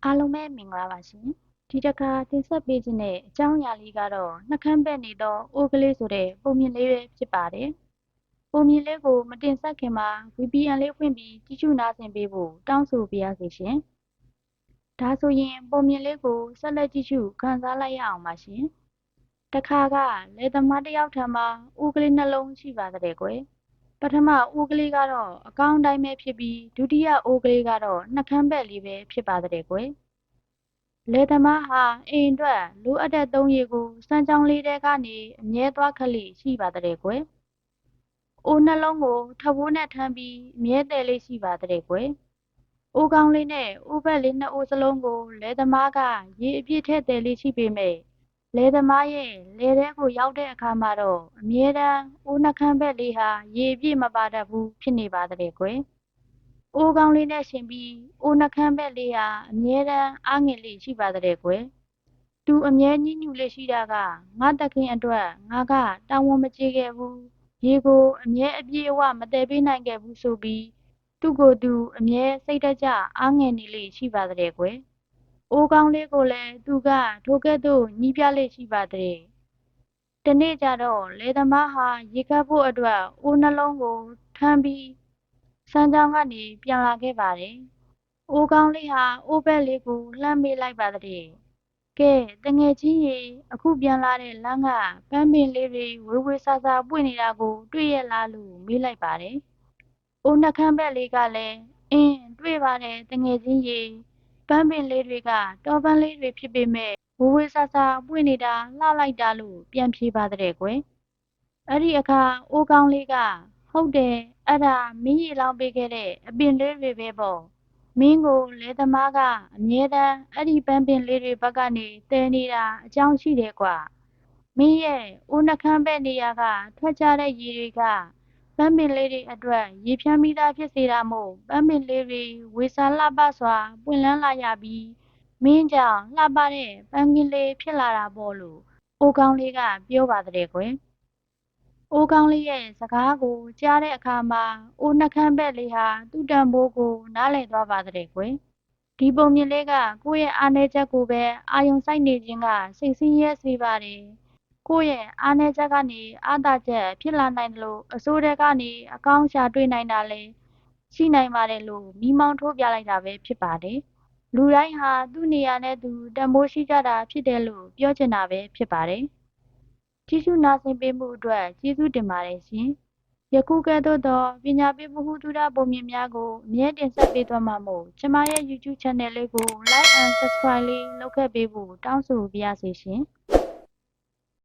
အားလုံးပဲမင်္ဂလာပါရှင်။ဒီတစ်ခါတင်ဆက်ပေးခြင်းတဲ့အကြောင်းအရာလေးကတော့နှကမ်းဘက်နေသောအိုးကလေးဆိုတဲ့ပုံမြင်လေးပဲဖြစ်ပါတယ်။ပုံမြင်လေးကိုမတင်ဆက်ခင်မှာ VPN လေးဖွင့်ပြီးကြည့်ရှုနားဆင်ပေးဖို့တောင်းဆိုပါရစေရှင်။ဒါဆိုရင်ပုံမြင်လေးကိုဆက်လက်ကြည့်ရှုခန်းစားလိုက်ရအောင်ပါရှင်။တစ်ခါကလယ်သမားတစ်ယောက်ထံမှာအိုးကလေးနှလုံးရှိပါတဲ့ကွယ်။ပထမအိုးကလေးကတော့အကောင်းတိုင်းပဲဖြစ်ပြီးဒုတိယအိုးကလေးကတော့နှကမ်းဘက်လေးပဲဖြစ်ပါတဲ့ကွယ်။လယ်သမားဟာအိမ်အတွက်လိုအပ်တဲ့သုံးရည်ကိုစမ်းချောင်းလေးထဲကနေအမြဲသွားခလိရှိပါတဲ့ကွယ်။အိုးနှလုံးကိုထဘိုးနဲ့ထမ်းပြီးအမြဲတည်လေးရှိပါတဲ့ကွယ်။အိုးကောင်းလေးနဲ့အိုးဘက်လေးနှစ်အိုးစလုံးကိုလယ်သမားကရေအပြည့်ထည့်တည်လေးရှိပေမဲ့လယ်သမားရဲ့လယ်ထဲကိုရောက်တဲ့အခါမှာတော့အမြဲတမ်းအိုးနှခမ်းဘက်လေးဟာရေအပြည့်မပါတတ်ဘူးဖြစ်နေပါတဲ့ကွယ်။အိုးကောင်းလေးနဲ့ရှင်ပြီးအိုးနှခမ်းဘက်လေးဟာအမြဲတမ်းအားငယ်လေးရှိပါတဲ့ကွယ်။သူအမြဲညှဉ်းညူလေးရှိတာကငါတခင်အတွက်ငါကတာဝန်မကျေခဲ့ဘူးရေကိုအမြဲအပြည့်အဝမတည်ပေးနိုင်ခဲ့ဘူးဆိုပြီးသူ့ကိုယ်သူအမြဲစိတ်တကြအားငယ်နေလေးရှိပါတဲ့ကွယ်။အိုးကောင်းလေးကိုလည်းသူကထိုကဲ့သို့ညှိပြလေးရှိပါတဲ့။တနေ့ကျတော့လယ်သမားဟာရေခပ်ဖို့အတွက်အိုးနှလုံးကိုထမ်းပြီးစမ်းချောင်းကနေပြန်လာခဲ့ပါတယ်။အိုးကောင်းလေးဟာအိုးဘက်လေးကိုလှမ်းမေးလိုက်ပါတဲ့။ကဲတငယ်ချင်းရေအခုပြန်လာတဲ့လမ်းကပန်းပင်လေးတွေဝေးဝေးဆာဆာပွင့်နေတာကိုတွေ့ရလားလို့မေးလိုက်ပါတယ်။အိုးနှခမ်းဘက်လေးကလည်းတွေ့ပါတယ်တငယ်ချင်းရေပန်းပင်လေးတွေကတောပန်းလေးတွေဖြစ်ပေမဲ့ဝေးဝေးဆာဆာပွင့်နေတာလှလိုက်တာလို့ပြန်ဖြေပါတဲ့ကွယ်။အဲ့ဒီအခါအိုးကောင်းလေးကဟုတ်တယ်အဲ့ဒါမင်းရေလောင်းပေးခဲ့တဲ့အပင်လေးတွေပဲပေါ့မင်းကိုလယ်သမားကအမြဲတမ်းအဲ့ဒီပန်းပင်လေးတွေဘက်ကနေတည်နေတာအကြောင်းရှိတယ်ကွာမင်းရဲ့အိုးနှခမ်းဘက်နေရာကထွက်ကြတဲ့ရေတွေကပန်းပင်လေးတွေအတွက်ရေဖြန်းပြီးသားဖြစ်စေတာမို့ပန်းပင်လေးတွေဝေစာလှပစွာပွင့်လန်းလာရပြီးမင်းကြောင့်လှပတဲ့ပန်းကင်းလေးဖြစ်လာတာပေါ့လို့အိုးကောင်းလေးကပြောပါတဲ့ကွယ်အိုးကောင်းလေးရဲ့စကားကိုကြားတဲ့အခါမှာအိုးနှခမ်းဘက်လေးဟာသူ့တန်ဖိုးကိုနားလည်သွားပါတဲ့ကွယ်ဒီပုံမြင်လေးကကိုယ့်ရဲ့အားနည်းချက်ကိုပဲအာယုံစိုက်နေခြင်းကစိတ်ဆင်းရဲစေပါတယ်ကိုယ့်ရဲ့အားနည်းချက်ကနေအားသာချက်ဖြစ်လာနိုင်တယ်လို့အစိုးရကနေအကောင်းရှာတွေ့နိုင်တာလဲရှိနိုင်ပါတယ်လို့မိမောင်းထိုးပြလိုက်တာပဲဖြစ်ပါတယ်လူတိုင်းဟာသူ့နေရာနဲ့သူတန်ဖိုးရှိကြတာဖြစ်တယ်လို့ပြောချင်တာပဲဖြစ်ပါတယ်ကြည့်ရှုနာဆင်ပေးမှုအတွက်ကျေးဇူးတင်ပါတယ်ရှင်ယခုကဲ့သို့သောပညာပေးဗဟုသုတပုံမြင်များကိုအမြဲတင်ဆက်ပေးသွားမှာမို့ကျမရဲ့ YouTube Channel လေးကို Like and Subscribe လေးလုပ်ခဲ့ပေးဖို့တောင်းဆိုပါရစေရှင်။